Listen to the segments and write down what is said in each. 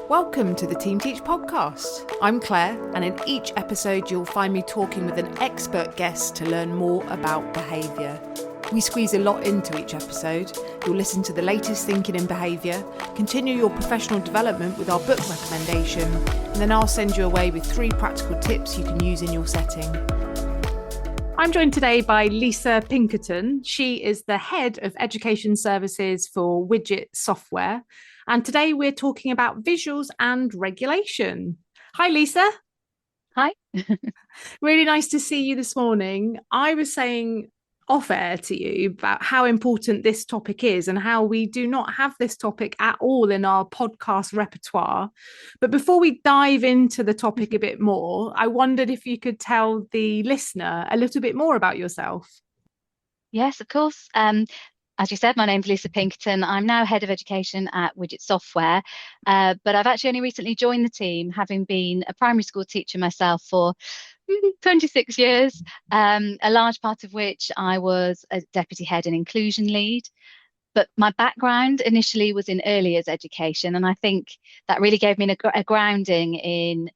Welcome to the Team Teach podcast. I'm Clare, and in each episode you'll find me talking with an expert guest to learn more about behaviour. We squeeze a lot into each episode. You'll listen to the latest thinking in behaviour, continue your professional development with our book recommendation, and then I'll send you away with 3 practical tips you can use in your setting. I'm joined today by Lisa Pinkerton. She is the Head of Education Services for Widgit Software. And today we're talking about visuals and regulation. Hi, Lisa. Hi. Really nice to see you this morning. I was saying off air to you about how important this topic is and how we do not have this topic at all in our podcast repertoire. But before we dive into the topic a bit more, I wondered if you could tell the listener a little bit more about yourself. Yes, of course. As you said, my name's Lisa Pinkerton. I'm now Head of Education at Widgit Software, but I've actually only recently joined the team, having been a primary school teacher myself for 26 years, a large part of which I was a deputy head and inclusion lead. But my background initially was in early years education, and I think that really gave me a grounding in,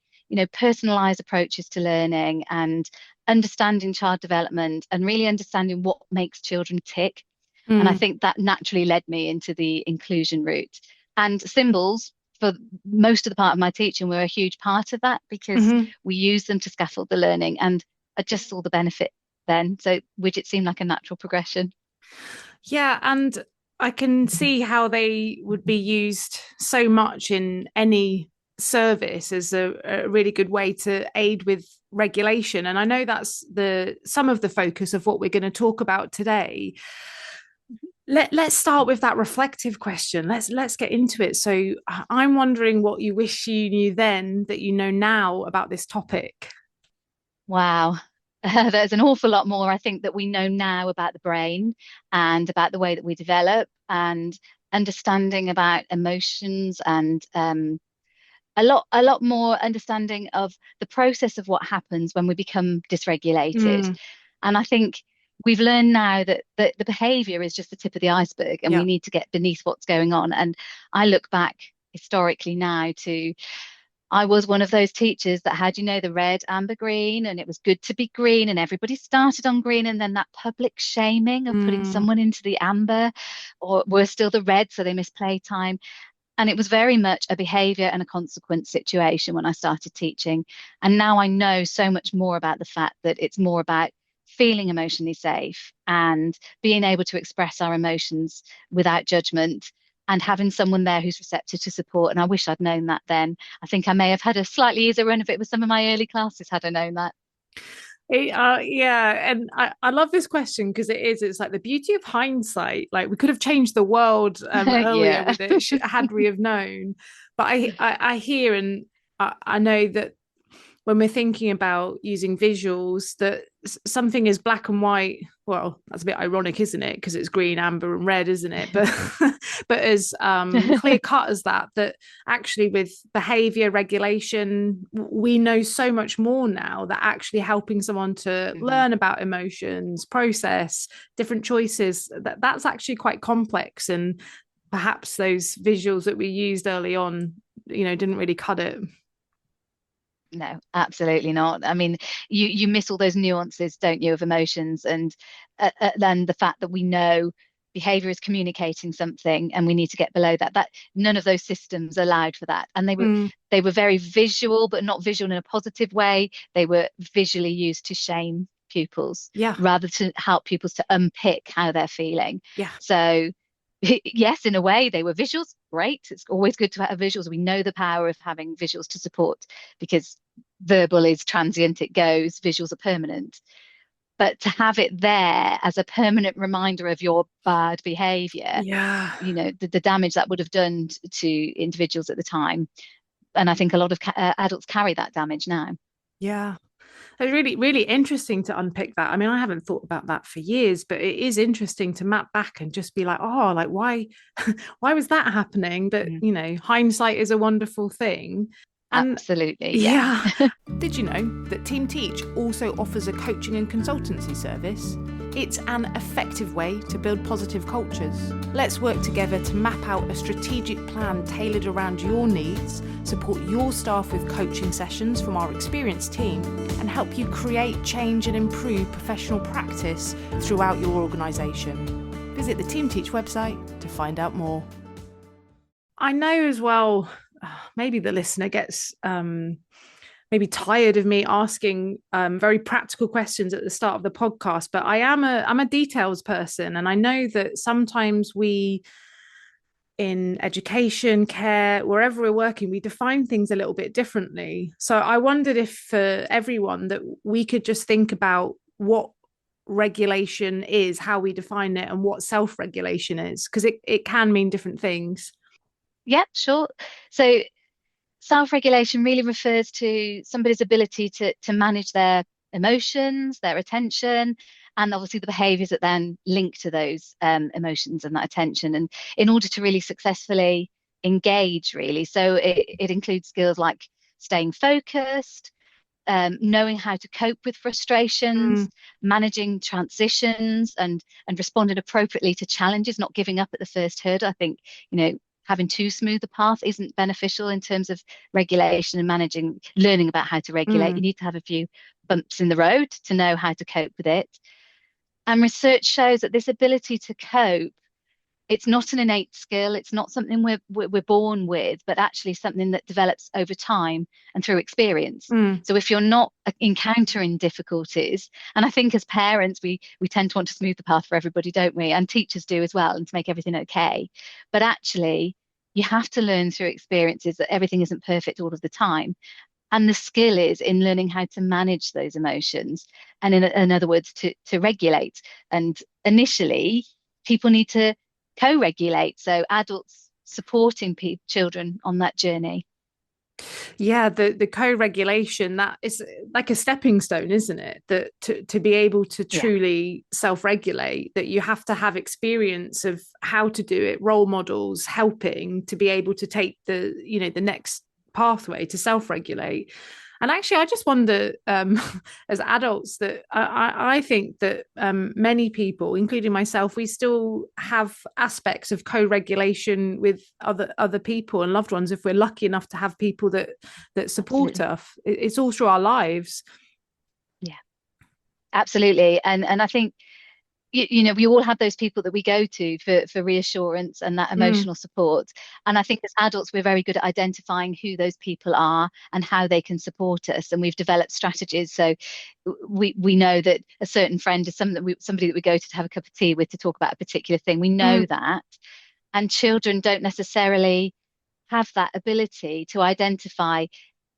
personalised approaches to learning and understanding child development and really understanding what makes children tick. And I think that naturally led me into the inclusion route. And symbols, for most of the part of my teaching, were a huge part of that because we use them to scaffold the learning. And I just saw the benefit then. So widgets seemed like a natural progression. Yeah, and I can see how they would be used so much in any service as a really good way to aid with regulation. And I know that's some of the focus of what we're going to talk about today. Let's start with that reflective question. Let's get into it. So I'm wondering what you wish you knew then that you know now about this topic. Wow. There's an awful lot more, I think, that we know now about the brain and about the way that we develop and understanding about emotions and a lot more understanding of the process of what happens when we become dysregulated. And I think we've learned now that the behaviour is just the tip of the iceberg, and we need to get beneath what's going on. And I look back historically now to, I was one of those teachers that had, the red, amber, green, and it was good to be green, and everybody started on green, and then that public shaming of putting someone into the amber, or we're still the red, so they miss playtime. And it was very much a behaviour and a consequence situation when I started teaching. And now I know so much more about the fact that it's more about feeling emotionally safe and being able to express our emotions without judgment and having someone there who's receptive to support. And I wish I'd known that then. I think I may have had a slightly easier run of it with some of my early classes had I known that. Yeah, and I love this question because it's like the beauty of hindsight. Like we could have changed the world earlier with it had we have known. But I hear and I know that when we're thinking about using visuals, that something is black and white. Well, that's a bit ironic, isn't it? Because it's green, amber, and red, isn't it? But but as clear cut as that actually with behaviour regulation, we know so much more now that actually helping someone to learn about emotions, process different choices, that's actually quite complex. And perhaps those visuals that we used early on, didn't really cut it. No, absolutely not. I mean, you miss all those nuances, don't you, of emotions, and then the fact that we know behavior is communicating something, and we need to get below that. That none of those systems allowed for that, and they were very visual, but not visual in a positive way. They were visually used to shame pupils, rather to help pupils to unpick how they're feeling. So yes, in a way, they were visuals. Great. It's always good to have visuals. We know the power of having visuals to support because verbal is transient, it goes, visuals are permanent. But to have it there as a permanent reminder of your bad behaviour, the damage that would have done to individuals at the time. And I think a lot of adults carry that damage now. Yeah. It's really, really interesting to unpick that. I mean, I haven't thought about that for years, but it is interesting to map back and just be like, oh, like why was that happening? But, hindsight is a wonderful thing. And absolutely. Yeah. Did you know that Team Teach also offers a coaching and consultancy service? It's an effective way to build positive cultures. Let's work together to map out a strategic plan tailored around your needs, support your staff with coaching sessions from our experienced team, and help you create, change and improve professional practice throughout your organisation. Visit the Team Teach website to find out more. I know as well, maybe the listener gets maybe tired of me asking very practical questions at the start of the podcast, but I'm a details person, and I know that sometimes we, in education, care, wherever we're working, we define things a little bit differently. So I wondered if for everyone that we could just think about what regulation is, how we define it, and what self-regulation is, because it can mean different things. Yeah, sure. So self-regulation really refers to somebody's ability to manage their emotions, their attention, and obviously the behaviors that then link to those emotions and that attention. And in order to really successfully engage, really, so it includes skills like staying focused, knowing how to cope with frustrations, managing transitions, and responding appropriately to challenges, not giving up at the first hurdle. I think, having too smooth a path isn't beneficial in terms of regulation and managing, learning about how to regulate. You need to have a few bumps in the road to know how to cope with it. And research shows that this ability to cope, it's not an innate skill. It's not something we're born with, but actually something that develops over time and through experience. So if you're not encountering difficulties, and I think as parents, we tend to want to smooth the path for everybody, don't we? And teachers do as well, and to make everything okay. But actually, you have to learn through experiences that everything isn't perfect all of the time. And the skill is in learning how to manage those emotions, and in other words, to regulate. And initially, people need to co-regulate, so adults supporting children on that journey. Yeah, the co-regulation, that is like a stepping stone, isn't it? That to be able to truly self-regulate, that you have to have experience of how to do it, role models helping to be able to take the next pathway to self-regulate. And actually, I just wonder, as adults, that I think that many people, including myself, we still have aspects of co-regulation with other people and loved ones if we're lucky enough to have people that support us. It's all through our lives. Yeah, absolutely. And I think we all have those people that we go to for reassurance and that emotional support. And I think as adults, we're very good at identifying who those people are and how they can support us. And we've developed strategies. So we know that a certain friend is somebody that we go to have a cup of tea with to talk about a particular thing. We know that. And children don't necessarily have that ability to identify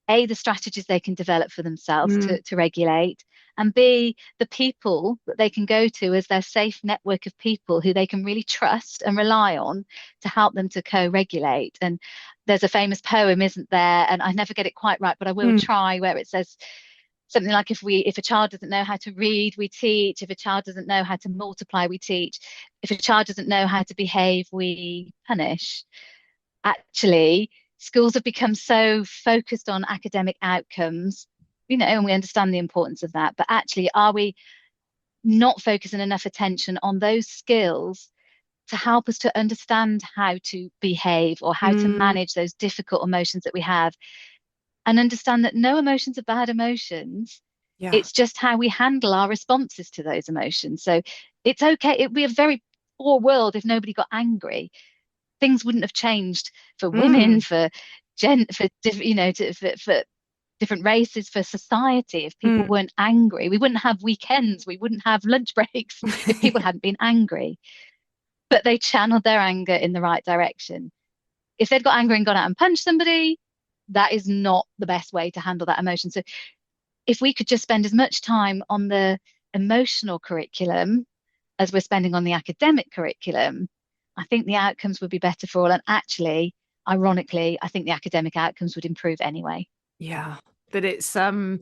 the strategies they can develop for themselves to regulate, and B, the people that they can go to as their safe network of people who they can really trust and rely on to help them to co-regulate. And there's a famous poem, isn't there? And I never get it quite right, but I will try, where it says something like, if a child doesn't know how to read, we teach. If a child doesn't know how to multiply, we teach. If a child doesn't know how to behave, we punish. Actually, schools have become so focused on academic outcomes, and we understand the importance of that. But actually, are we not focusing enough attention on those skills to help us to understand how to behave or how to manage those difficult emotions that we have, and understand that no emotions are bad emotions. Yeah. It's just how we handle our responses to those emotions. So it's okay. It'd be a very poor world if nobody got angry. Things wouldn't have changed for women, for different races, for society, if people weren't angry. We wouldn't have weekends, we wouldn't have lunch breaks if people hadn't been angry. But they channeled their anger in the right direction. If they'd got angry and gone out and punched somebody, that is not the best way to handle that emotion. So if we could just spend as much time on the emotional curriculum as we're spending on the academic curriculum, I think the outcomes would be better for all. And actually, ironically, I think the academic outcomes would improve anyway. Yeah, that it's the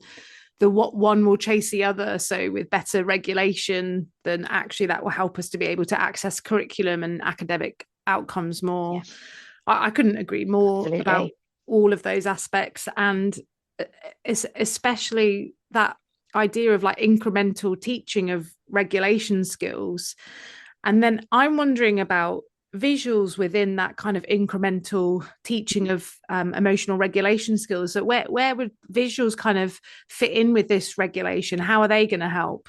what one will chase the other. So with better regulation, then actually that will help us to be able to access curriculum and academic outcomes more. Yes. I couldn't agree more. Absolutely. About all of those aspects, and especially that idea of like incremental teaching of regulation skills. And then I'm wondering about visuals within that kind of incremental teaching of emotional regulation skills. So where would visuals kind of fit in with this regulation? How are they going to help?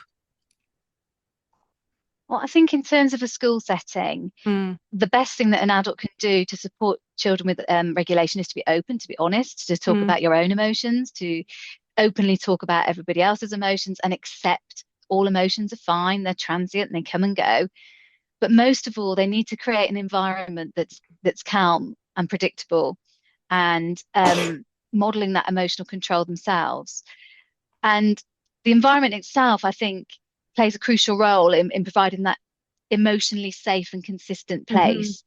Well, I think in terms of a school setting, Mm, the best thing that an adult can do to support children with regulation is to be open, to be honest, to talk mm, about your own emotions, to openly talk about everybody else's emotions and accept all emotions are fine, they're transient and they come and go. But most of all, they need to create an environment that's calm and predictable and modeling that emotional control themselves. And the environment itself, I think, plays a crucial role in providing that emotionally safe and consistent mhm. place.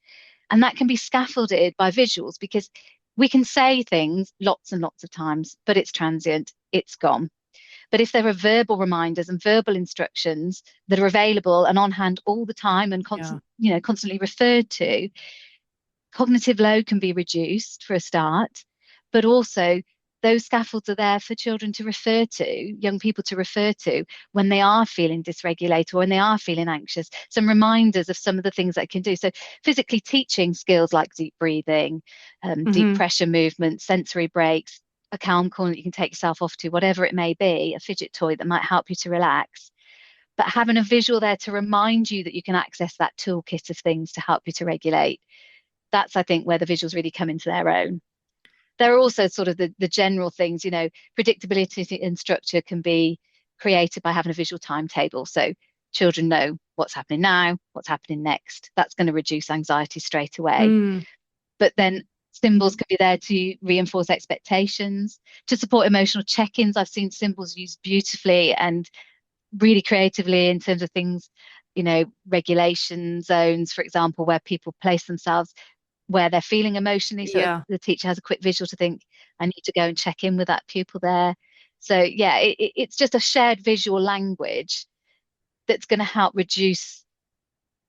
And that can be scaffolded by visuals because we can say things lots and lots of times, but it's transient, it's gone. But if there are verbal reminders and verbal instructions that are available and on hand all the time and Yeah. constantly referred to, cognitive load can be reduced for a start, but also those scaffolds are there for children to refer to, young people to refer to when they are feeling dysregulated or when they are feeling anxious, some reminders of some of the things they can do. So physically teaching skills like deep breathing, deep Mhm. pressure movement, sensory breaks, a calm corner that you can take yourself off to, whatever it may be, a fidget toy that might help you to relax. But having a visual there to remind you that you can access that toolkit of things to help you to regulate, that's, I think, where the visuals really come into their own. There are also sort of the general things, predictability and structure can be created by having a visual timetable. So children know what's happening now, what's happening next. That's going to reduce anxiety straight away. Mm, But then symbols can be there to reinforce expectations, to support emotional check-ins. I've seen symbols used beautifully and really creatively in terms of things, regulation zones, for example, where people place themselves where they're feeling emotionally. So yeah. the teacher has a quick visual to think, I need to go and check in with that pupil there. So yeah, it's just a shared visual language that's going to help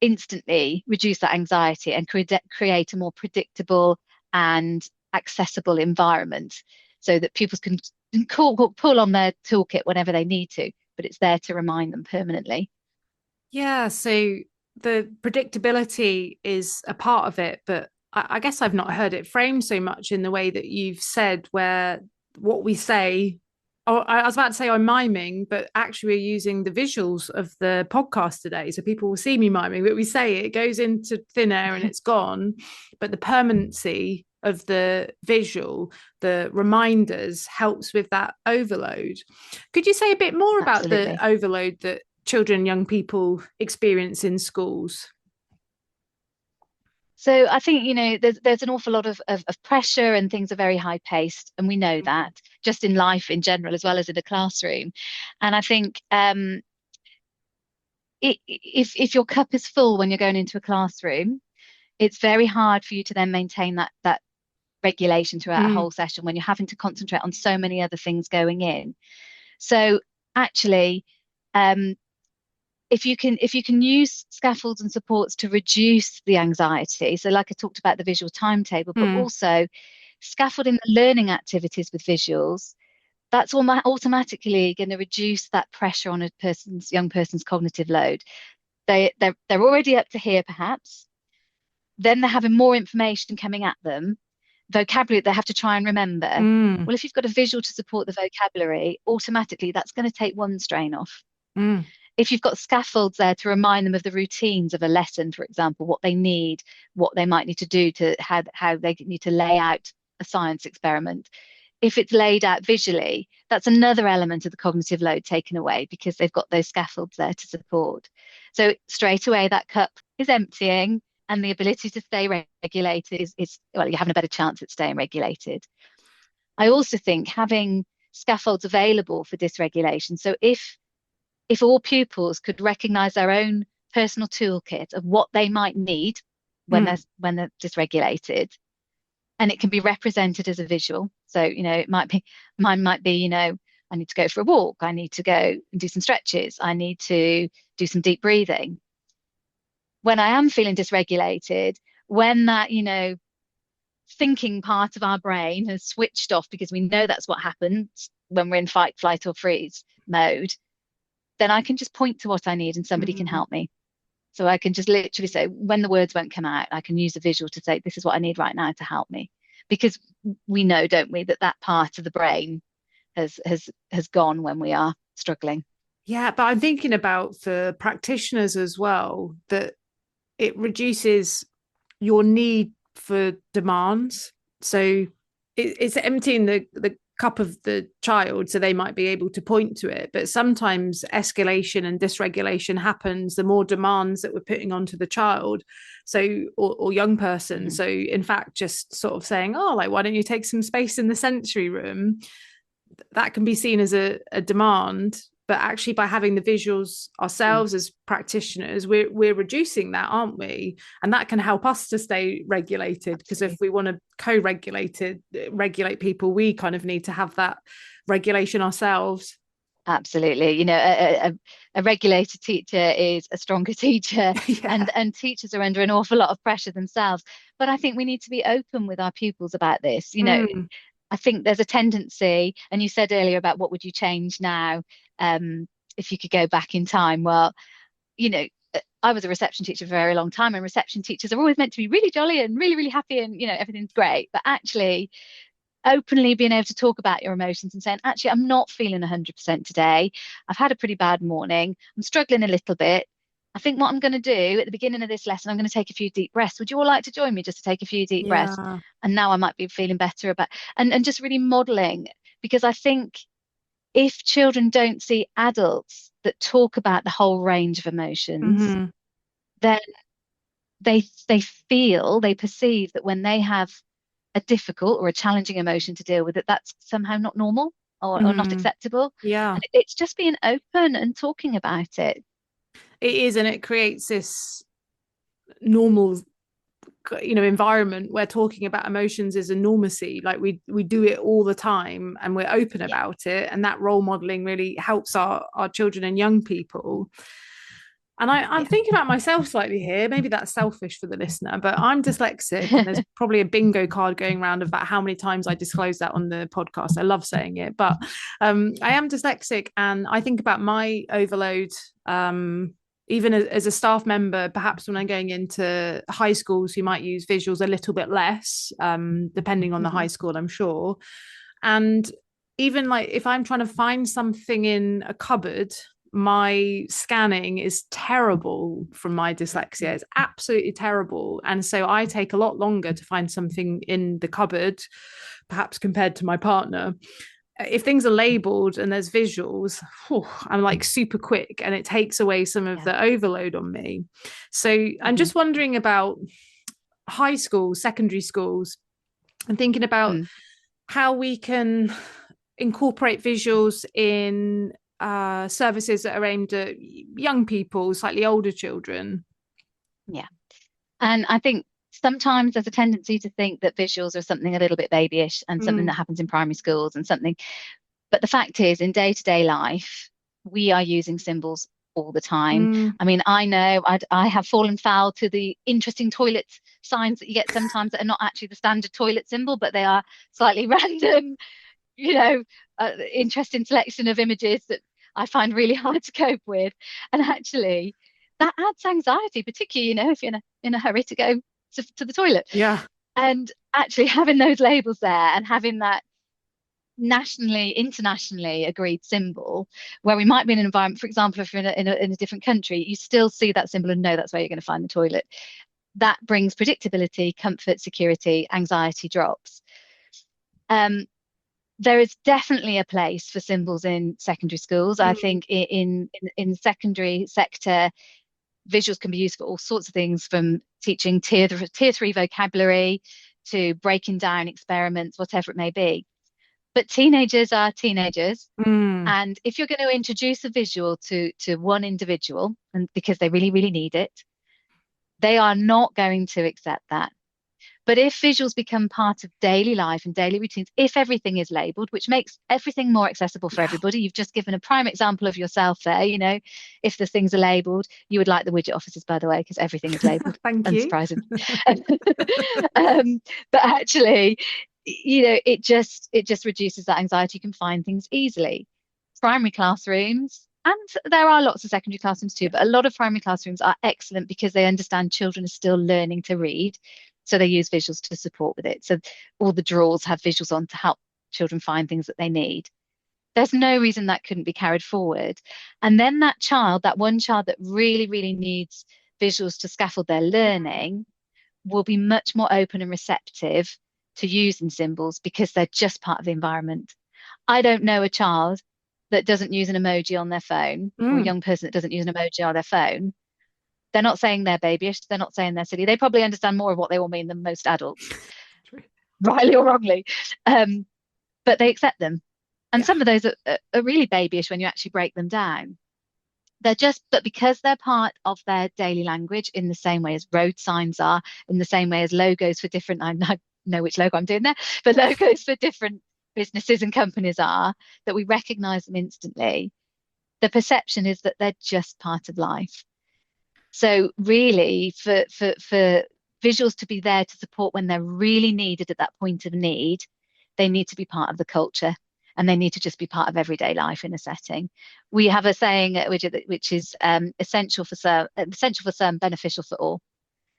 instantly reduce that anxiety and create a more predictable and accessible environment so that pupils can pull on their toolkit whenever they need to, but it's there to remind them permanently. Yeah, so the predictability is a part of it, but I guess I've not heard it framed so much in the way that you've said, where what we say, or I was about to say I'm miming, but actually we're using the visuals of the podcast today. So people will see me miming, but we say it goes into thin air and it's gone. But the permanency of the visual, the reminders helps with that overload. Could you say a bit more about the Absolutely. overload that children, young people experience in schools? So I think, there's an awful lot of pressure and things are very high paced. And we know that just in life in general, as well as in the classroom. And I think if your cup is full when you're going into a classroom, it's very hard for you to then maintain that regulation throughout a Mm, whole session when you're having to concentrate on so many other things going in. So actually, um, if you can use scaffolds and supports to reduce the anxiety, so like I talked about the visual timetable, but mm, also scaffolding the learning activities with visuals, that's automatically going to reduce that pressure on a young person's cognitive load. They're already up to here, perhaps. Then they're having more information coming at them, vocabulary they have to try and remember. mm, Well, if you've got a visual to support the vocabulary, automatically that's going to take one strain off. mm, If you've got scaffolds there to remind them of the routines of a lesson, for example, what they need, what they might need to do to how they need to lay out a science experiment. If it's laid out visually, that's another element of the cognitive load taken away because they've got those scaffolds there to support. So straight away, that cup is emptying and the ability to stay regulated is well, you're having a better chance at staying regulated. I also think having scaffolds available for dysregulation. So if all pupils could recognize their own personal toolkit of what they might need mm, when they're dysregulated, and it can be represented as a visual. So, it might be mine might be, I need to go for a walk, I need to go and do some stretches, I need to do some deep breathing. When I am feeling dysregulated, when that, thinking part of our brain has switched off because we know that's what happens when we're in fight, flight, or freeze mode, then I can just point to what I need and somebody can Mm. help me. So I can just literally say, when the words won't come out, I can use a visual to say, this is what I need right now to help me. Because we know, don't we, that that part of the brain has gone when we are struggling. Yeah, but I'm thinking about for practitioners as well, that it reduces your need for demands. So it's emptying the cup of the child so they might be able to point to it. But sometimes escalation and dysregulation happens the more demands that we're putting onto the child. So, or young person. Mhm. So, in fact, just sort of saying, oh, like, why don't you take some space in the sensory room? That can be seen as a demand, but actually by having the visuals Mm. ourselves as practitioners, we're reducing that, aren't we? And that can help us to stay regulated, because if Absolutely. we want to co-regulate regulate people, we kind of need to have that regulation ourselves. Absolutely. You know, a regulated teacher is a stronger teacher, Yeah. and teachers are under an awful lot of pressure themselves. But I think we need to be open with our pupils about this. You know, Mm. I think there's a tendency, and you said earlier about what would you change now, if you could go back in time. Well, you know, I was a reception teacher for a very long time, and reception teachers are always meant to be really jolly and really, really happy, and you know, everything's great. But actually, openly being able to talk about your emotions and saying, actually, I'm not feeling 100% today. I've had a pretty bad morning. I'm struggling a little bit. I think what I'm going to do at the beginning of this lesson, I'm going to take a few deep breaths. Would you all like to join me just to take a few deep breaths? Yeah. And now I might be feeling better about, and just really modeling, because I think if children don't see adults that talk about the whole range of emotions, Mm-hmm. then they perceive that when they have a difficult or a challenging emotion to deal with, that that's somehow not normal, or not Mm-hmm. acceptable. Yeah, And it's just being open and talking about it. it is, and it creates this normal, environment where talking about emotions is a normacy. Like we do it all the time and we're open Yeah, about it, and that role modeling really helps our children and young people. And I'm yeah. thinking about myself slightly here. Maybe that's selfish for the listener, but I'm dyslexic, and there's probably a bingo card going around about how many times I disclose that on the podcast. I love saying it, but I am dyslexic, and I think about my overload. Even as a staff member, perhaps when I'm going into high schools who might use visuals a little bit less, depending on the high Mhm. school, I'm sure. And even like if I'm trying to find something in a cupboard, my scanning is terrible from my dyslexia. It's absolutely terrible. And so I take a lot longer to find something in the cupboard, perhaps compared to my partner. If things are labeled and there's visuals, I'm like super quick, and it takes away some of Yeah. the overload on me. So I'm Mhm. just wondering about high schools, secondary schools, and thinking about Mm. how we can incorporate visuals in services that are aimed at young people, slightly older children. Yeah. And I think sometimes there's a tendency to think that visuals are something a little bit babyish and something Mm. that happens in primary schools and something. But the fact is, in day-to-day life, we are using symbols all the time. Mm. I mean, I know I have fallen foul to the interesting toilet signs that you get sometimes that are not actually the standard toilet symbol, but they are slightly random, you know, interesting selection of images that I find really hard to cope with. And actually, that adds anxiety, particularly, you know, if you're in a hurry to go to the toilet. Yeah. And actually having those labels there and having that nationally, internationally agreed symbol, where we might be in an environment, for example, if you're in a different country, you still see that symbol and know that's where you're going to find the toilet. That brings predictability, comfort, security, anxiety drops. Um, there is definitely a place for symbols in secondary schools. I Mm. think in the secondary sector, visuals can be used for all sorts of things, from teaching tier three vocabulary to breaking down experiments, whatever it may be. But teenagers are teenagers. Mm. And if you're going to introduce a visual to one individual, and because they really, really need it, they are not going to accept that. But if visuals become part of daily life and daily routines, if everything is labeled, which makes everything more accessible for Yeah. everybody, you've just given a prime example of yourself there. You know, if the things are labeled, you would like the widget offices, by the way, because everything is labeled, Thank you. unsurprising. um, but actually, you know, it just reduces that anxiety. You can find things easily. primary classrooms, and there are lots of secondary classrooms too, Yeah. but a lot of primary classrooms are excellent because they understand children are still learning to read. So they use visuals to support with it. So all the drawers have visuals on to help children find things that they need. There's no reason that couldn't be carried forward. And then that child, that one child that really, really needs visuals to scaffold their learning, will be much more open and receptive to using symbols because they're just part of the environment. I don't know a child that doesn't use an emoji on their phone, or a Mm. young person that doesn't use an emoji on their phone. They're not saying they're babyish. They're not saying they're silly. They probably understand more of what they all mean than most adults, rightly or wrongly. Um, but they accept them. And Yeah. some of those are really babyish when you actually break them down. But because they're part of their daily language in the same way as road signs are, in the same way as logos for different, I know which logo I'm doing there, but logos for different businesses and companies are, that we recognize them instantly. The perception is that they're just part of life. So really, for visuals to be there to support when they're really needed at that point of need, they need to be part of the culture and they need to just be part of everyday life in a setting. We have a saying at Widgit which is essential for some, beneficial for all,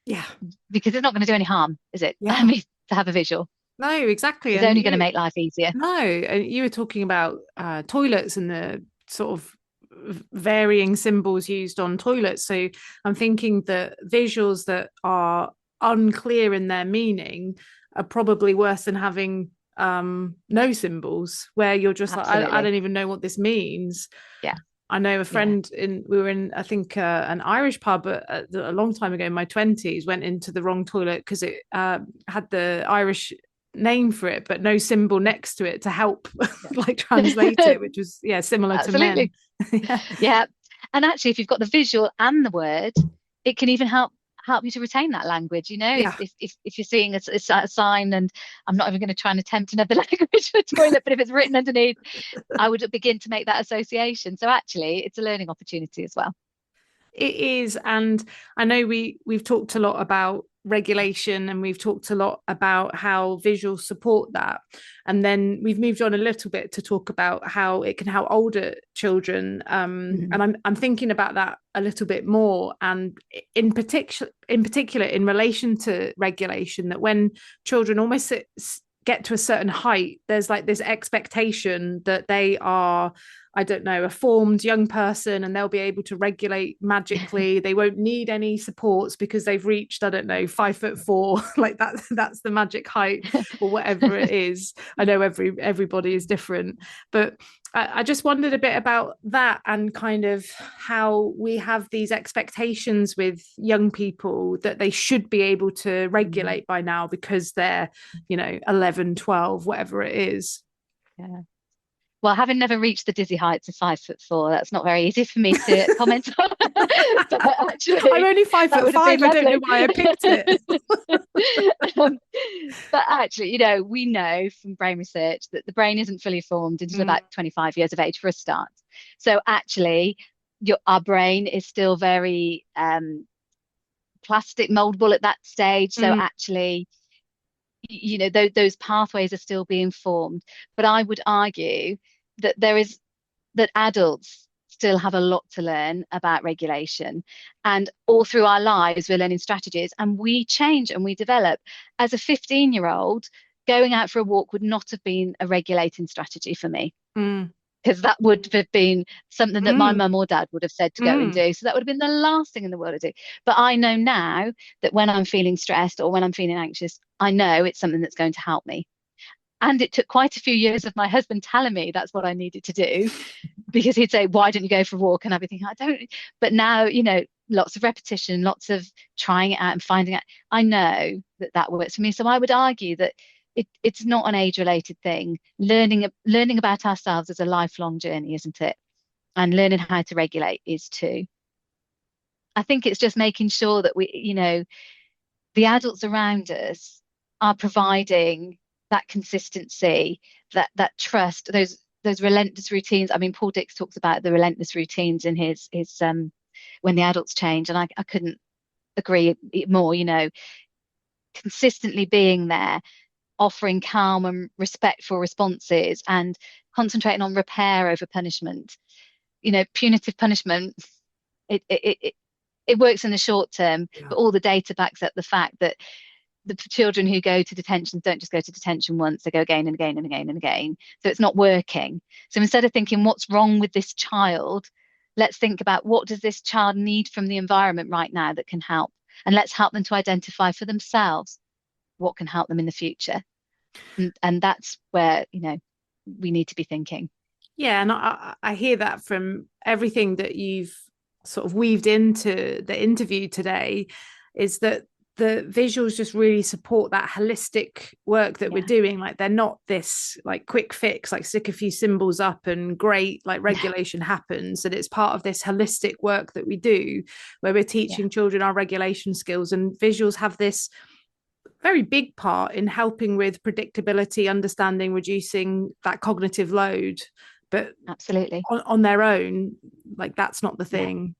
Yeah. because it's not going to do any harm, is it? I Yeah. mean, to have a visual, No, exactly. it's And only going to you make life easier. no, and you were talking about toilets and the sort of varying symbols used on toilets. So I'm thinking that visuals that are unclear in their meaning are probably worse than having no symbols, where you're just like, I Absolutely. don't even know what this means. Yeah. I know a Yeah. friend we were in, I think, an Irish pub a long time ago in my 20s, went into the wrong toilet because it had the Irish name for it, but no symbol next to it to help like translate Yeah. it, which was, yeah, similar to men. Absolutely. Yeah. Yeah. And actually, if you've got the visual and the word, it can even help you to retain that language. You know, Yeah. if you're seeing a sign, and I'm not even going to try and attempt another language for toilet, but if it's written underneath, I would begin to make that association. So actually, it's a learning opportunity as well. It is, and I know we've talked a lot about regulation and we've talked a lot about how visuals support that, and then we've moved on a little bit to talk about how it can help older children, Mhm. and I'm thinking about that a little bit more, and in particular in relation to regulation, that when children almost get to a certain height, there's like this expectation that they are, I don't know, a formed young person and they'll be able to regulate magically. They won't need any supports because they've reached, I don't know, 5'4", like that's the magic height or whatever it is. I know everybody is different, but I just wondered a bit about that, and kind of how we have these expectations with young people that they should be able to regulate by now because they're, 11, 12, whatever it is. Yeah. Well, having never reached the dizzy heights of 5'4", that's not very easy for me to comment on. But I'm actually, only five that foot would have been five. I don't know lovely. why I picked it. um, but actually, we know from brain research that the brain isn't fully formed until Mm, about 25 years of age for a start. So actually, our brain is still very plastic moldable at that stage. So mm, actually, those pathways are still being formed. But I would argue that that adults still have a lot to learn about regulation. And all through our lives, we're learning strategies and we change and we develop. As a 15-year-old, going out for a walk would not have been a regulating strategy for me, mm, because that would have been something that my mm, mum or dad would have said to go and mm. do. So that would have been the last thing in the world to do. But I know now that when I'm feeling stressed or when I'm feeling anxious, I know it's something that's going to help me. And it took quite a few years of my husband telling me that's what I needed to do, because he'd say, "Why don't you go for a walk?" And I'd be thinking, "I don't." But now, lots of repetition, lots of trying it out and finding out. I know that works for me. So I would argue that it's not an age-related thing. Learning about ourselves is a lifelong journey, isn't it? And learning how to regulate is too. I think it's just making sure that the adults around us are providing that consistency, that trust, those relentless routines. I mean, Paul Dix talks about the relentless routines in his when the adults change, and I couldn't agree more. Consistently being there, offering calm and respectful responses, and concentrating on repair over punishment. Punitive punishment, it works in the short term, Yeah. but all the data backs up the fact that the children who go to detention don't just go to detention once, they go again and again and again and again. So it's not working. So instead of thinking what's wrong with this child, let's think about what does this child need from the environment right now that can help. And let's help them to identify for themselves what can help them in the future. And that's where, we need to be thinking. Yeah, and I hear that from everything that you've sort of weaved into the interview today, is that the visuals just really support that holistic work that we're doing. Like, they're not this like quick fix, like stick a few symbols up and great, like regulation happens. And it's part of this holistic work that we do, where we're teaching children our regulation skills, and visuals have this very big part in helping with predictability, understanding, reducing that cognitive load. But absolutely, on their own, like, that's not the thing.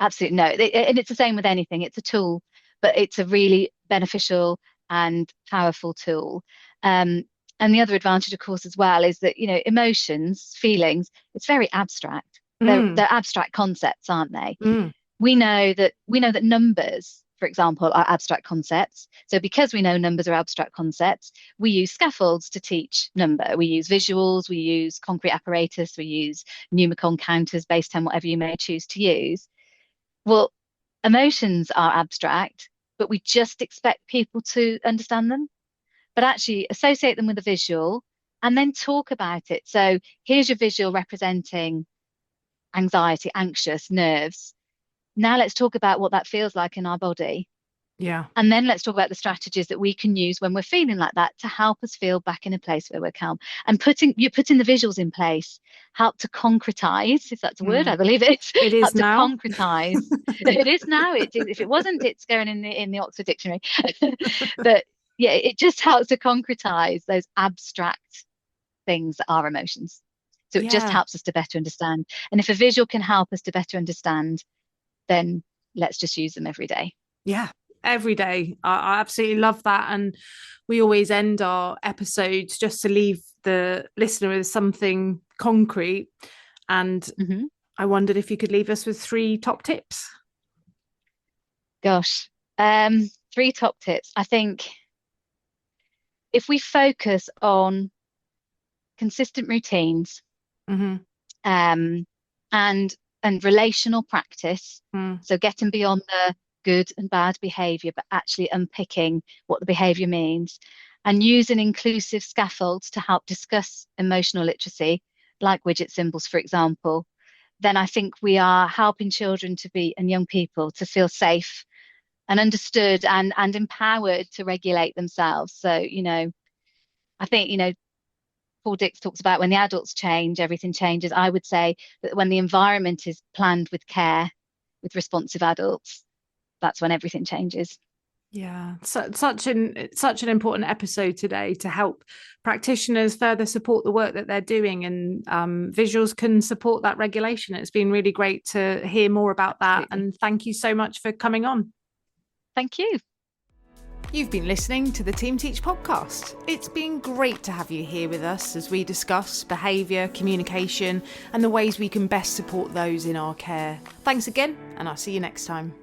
Absolutely no. And it's the same with anything. It's a tool, but it's a really beneficial and powerful tool. And the other advantage, of course, as well, is that, emotions, feelings, it's very abstract. They're abstract concepts, aren't they? We know that numbers, for example, are abstract concepts. So because we know numbers are abstract concepts, we use scaffolds to teach number. We use visuals, we use concrete apparatus, we use numicon counters based on whatever you may choose to use. Well, emotions are abstract, but we just expect people to understand them. But actually associate them with a visual and then talk about it. So here's your visual representing anxiety, anxious, nerves. Now let's talk about what that feels like in our body. Yeah. And then let's talk about the strategies that we can use when we're feeling like that to help us feel back in a place where we're calm. And putting the visuals in place help to concretize, if that's a word, I believe it. It is help to now. concretize. It is now. If it wasn't, it's going in the Oxford Dictionary. But yeah, it just helps to concretize those abstract things that are emotions. So it just helps us to better understand. And if a visual can help us to better understand, then let's just use them every day. Yeah, every day. I absolutely love that. And we always end our episodes just to leave the listener with something concrete. And I wondered if you could leave us with 3 top tips. Gosh, 3 top tips. I think if we focus on consistent routines, and relational practice, so getting beyond the good and bad behaviour, but actually unpicking what the behaviour means, and using inclusive scaffolds to help discuss emotional literacy, like widget symbols, for example, then I think we are helping children and young people to feel safe and understood and empowered to regulate themselves. So, I think, Paul Dix talks about when the adults change, everything changes. I would say that when the environment is planned with care, with responsive adults, that's when everything changes. Yeah, such an important episode today to help practitioners further support the work that they're doing, and visuals can support that regulation. It's been really great to hear more about that. Absolutely. And thank you so much for coming on. Thank you. You've been listening to the Team Teach podcast. It's been great to have you here with us as we discuss behaviour, communication, and the ways we can best support those in our care. Thanks again, and I'll see you next time.